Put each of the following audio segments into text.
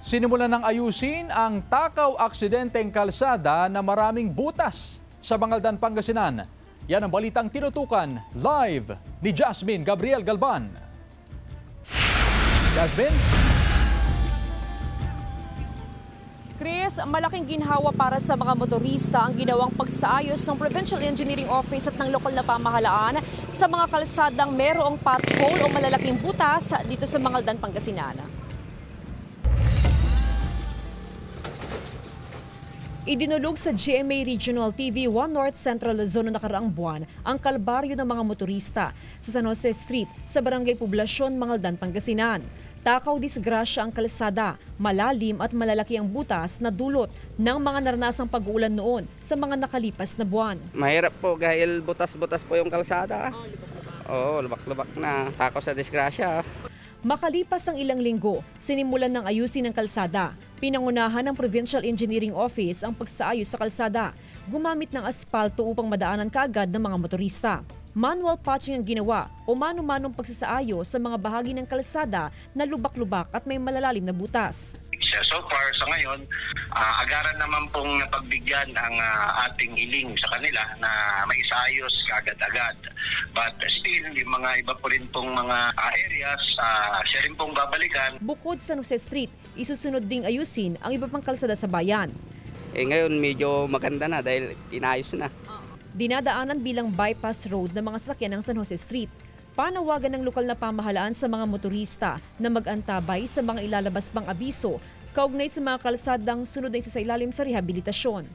Sinimulan ng ayusin ang takaw aksidenteng kalsada na maraming butas sa Bangaldan, Pangasinan. Yan ang balitang tinutukan live ni Jasmine Gabriel Galban. Jasmine? Chris, malaking ginhawa para sa mga motorista ang ginawang pagsaayos ng Provincial Engineering Office at ng lokal na pamahalaan sa mga kalsadang merong pothole o malalaking butas dito sa Bangaldan, Pangasinan. Idinulog sa GMA Regional TV 1 North Central Luzon na nakaraang buwan ang kalbaryo ng mga motorista sa San Jose Street sa Barangay Poblasyon, Bangaldan, Pangasinan. Takaw disgrasya ang kalsada, malalim at malalaki ang butas na dulot ng mga naranasang pag-uulan noon sa mga nakalipas na buwan. Mahirap po dahil butas-butas po yung kalsada. Oo, lubak-lubak na. Takaw sa disgrasya. Makalipas ang ilang linggo, sinimulan ng ayusin ng kalsada. Pinangunahan ng Provincial Engineering Office ang pagsaayos sa kalsada, gumamit ng aspalto upang madaanan kaagad ng mga motorista. Manual patching ang ginawa o mano-manong pagsasaayos sa mga bahagi ng kalsada na lubak-lubak at may malalalim na butas. So far, sa ngayon, agaran naman pong napagbigyan ang ating hiling sa kanila na maisayos agad-agad. But still, yung mga iba po rin pong mga areas, siya rin pong babalikan. Bukod sa San Jose Street, isusunod ding ayusin ang iba pang kalsada sa bayan. Ngayon medyo maganda na dahil inayos na. Dinadaanan bilang bypass road ng mga sasakyan ng San Jose Street. Panawagan ng lokal na pamahalaan sa mga motorista na mag-antabay sa mga ilalabas pang abiso kaugnay sa mga kalsadang sunod na isa sa ilalim sa rehabilitasyon.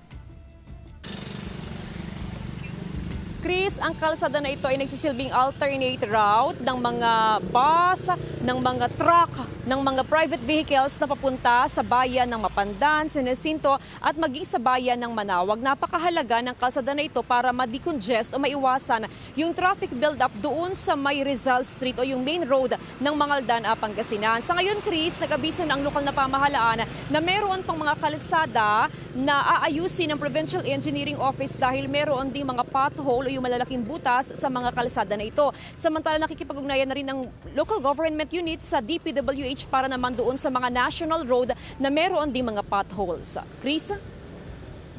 Chris, ang kalsada na ito ay nagsisilbing alternate route ng mga bus, ng mga truck, ng mga private vehicles na papunta sa bayan ng Mapandan, San Jacinto at maging sa bayan ng Manawag. Napakahalaga ng kalsada na ito para ma-decongest o maiwasan yung traffic build-up doon sa may Rizal Street o yung main road ng Bangaldan, Pangasinan. Sa ngayon, Chris, nag-abiso ng lokal na pamahalaan na meron pang mga kalsada na aayusin ng Provincial Engineering Office dahil meron ding mga pothole yung malalaking butas sa mga kalsada na ito. Samantala, nakikipag-ugnayan na rin ng local government units sa DPWH para naman doon sa mga national road na meron ding mga potholes. Chris?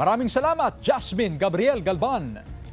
Maraming salamat, Jasmine Gabriel Galban.